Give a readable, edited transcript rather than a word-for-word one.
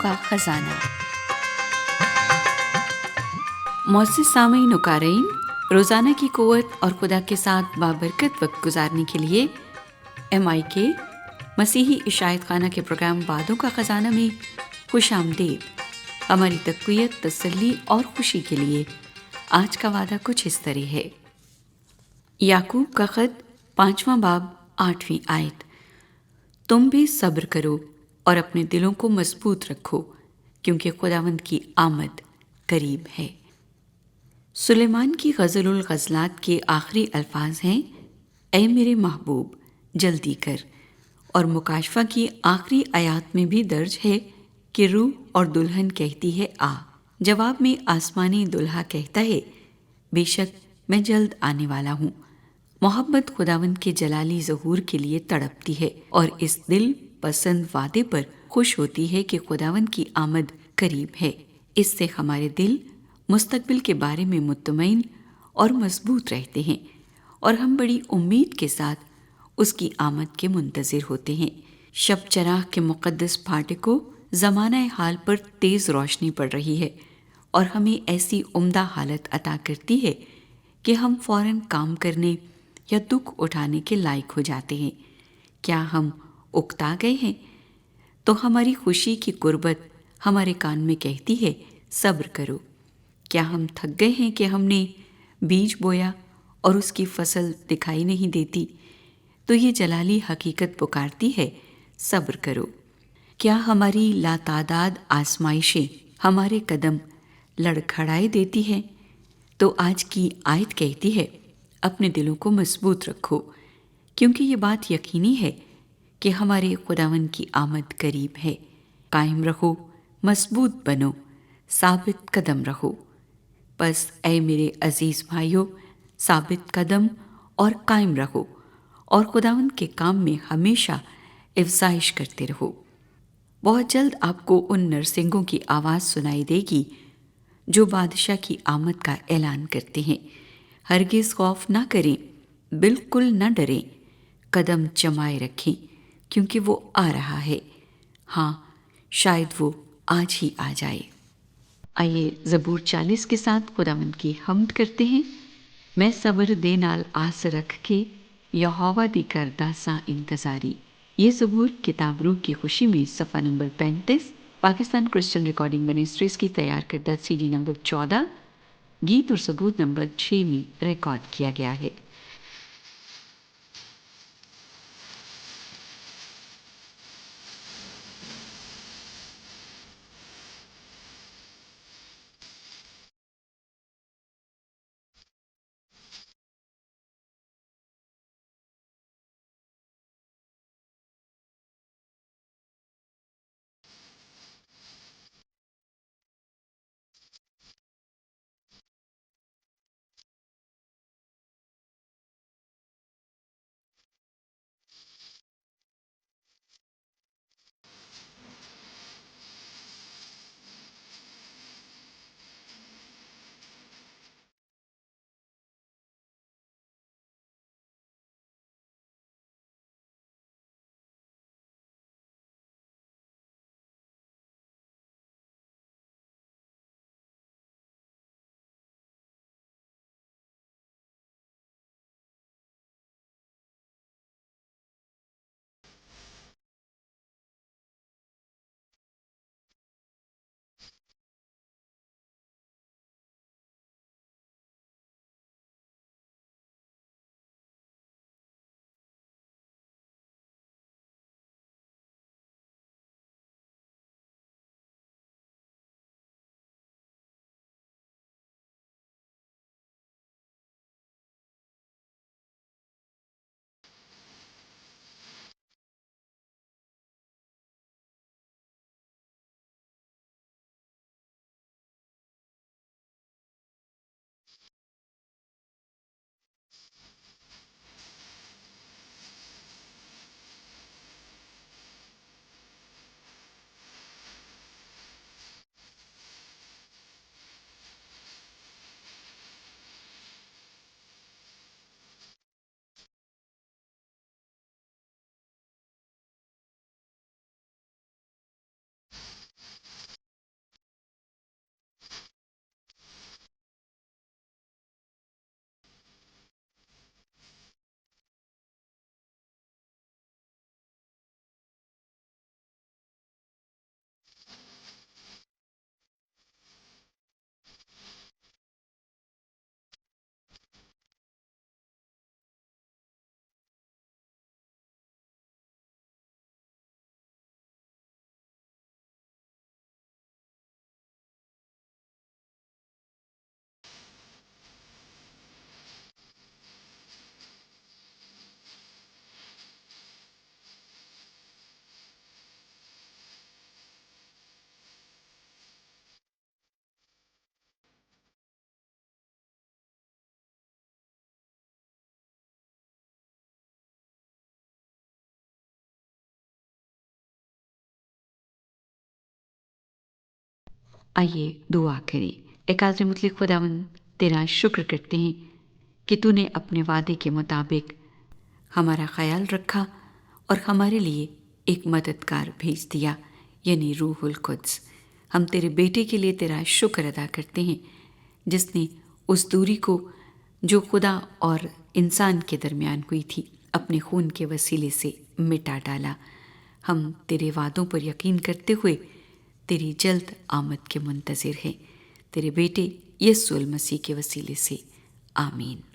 کا خزانہ۔ معزز سامعین و قارئین، روزانہ کی قوت اور خدا کے ساتھ بابرکت وقت گزارنے کے لیے MIK مسیحی عشایت خانہ کے پروگرام وعدوں کا خزانہ میں خوش آمدید۔ ہماری تقویت، تسلی اور خوشی کے لیے آج کا وعدہ کچھ اس طرح ہے۔ یعقوب کا خط 5واں باب 8ویں آیت۔ تم بھی صبر کرو اور اپنے دلوں کو مضبوط رکھو، کیونکہ خداوند کی آمد قریب ہے۔ سلیمان کی غزل الغزلات کے آخری الفاظ ہیں، اے میرے محبوب جلدی کر، اور مکاشفہ کی آخری آیات میں بھی درج ہے کہ روح اور دلہن کہتی ہے آ۔ جواب میں آسمانی دلہا کہتا ہے، بے شک میں جلد آنے والا ہوں۔ محبت خداوند کے جلالی ظہور کے لیے تڑپتی ہے اور اس دل پسند وعدے پر خوش ہوتی ہے کہ خداوند کی آمد قریب ہے۔ اس سے ہمارے دل مستقبل کے بارے میں مطمئن اور مضبوط رہتے ہیں اور ہم بڑی امید کے ساتھ اس کی آمد کے منتظر ہوتے ہیں۔ شب چراغ کے مقدس پھاٹکوں زمانہ حال پر تیز روشنی پڑ رہی ہے اور ہمیں ایسی عمدہ حالت عطا کرتی ہے کہ ہم فوراً کام کرنے یا دکھ اٹھانے کے لائق ہو جاتے ہیں۔ کیا ہم اکتا گئے ہیں؟ تو ہماری خوشی کی قربت ہمارے کان میں کہتی ہے، صبر کرو۔ کیا ہم تھک گئے ہیں کہ ہم نے بیج بویا اور اس کی فصل دکھائی نہیں دیتی؟ تو یہ جلالی حقیقت پکارتی ہے، صبر کرو۔ کیا ہماری لاتعداد آزمائشیں ہمارے قدم لڑکھڑائے دیتی ہیں؟ تو آج کی آیت کہتی ہے، اپنے دلوں کو مضبوط رکھو، کیونکہ یہ بات یقینی ہے کہ ہمارے خداوند کی آمد قریب ہے۔ قائم رہو، مضبوط بنو، ثابت قدم رہو۔ پس اے میرے عزیز بھائیو، ثابت قدم اور قائم رہو اور خداوند کے کام میں ہمیشہ افزائش کرتے رہو۔ بہت جلد آپ کو ان نرسنگوں کی آواز سنائی دے گی جو بادشاہ کی آمد کا اعلان کرتے ہیں۔ ہرگز خوف نہ کریں، بالکل نہ ڈریں، قدم جمائے رکھیں، کیونکہ وہ آ رہا ہے۔ ہاں، شاید وہ آج ہی آ جائے۔ آئیے زبور 40 کے ساتھ خداوند کی حمد کرتے ہیں۔ میں صبر دے نال آس رکھ کے، یہوہ دی کردہ سا انتظاری۔ یہ زبور کتاب روح کی خوشی میں صفحہ number 35 Pakistan Christian recording ministries کی تیار کردہ CD نمبر 14 گیت اور ثبوت نمبر 6 میں ریکارڈ کیا گیا ہے۔ آئیے دعا کریں۔ اے قادر مطلق خداوند، تیرا شکر کرتے ہیں کہ تو نے اپنے وعدے کے مطابق ہمارا خیال رکھا اور ہمارے لیے ایک مددگار بھیج دیا، یعنی روح القدس۔ ہم تیرے بیٹے کے لیے تیرا شکر ادا کرتے ہیں جس نے اس دوری کو جو خدا اور انسان کے درمیان ہوئی تھی اپنے خون کے وسیلے سے مٹا ڈالا۔ ہم تیرے وعدوں پر یقین کرتے ہوئے تیری جلد آمد کے منتظر ہیں، تیرے بیٹے یسوع المسیح کے وسیلے سے، آمین۔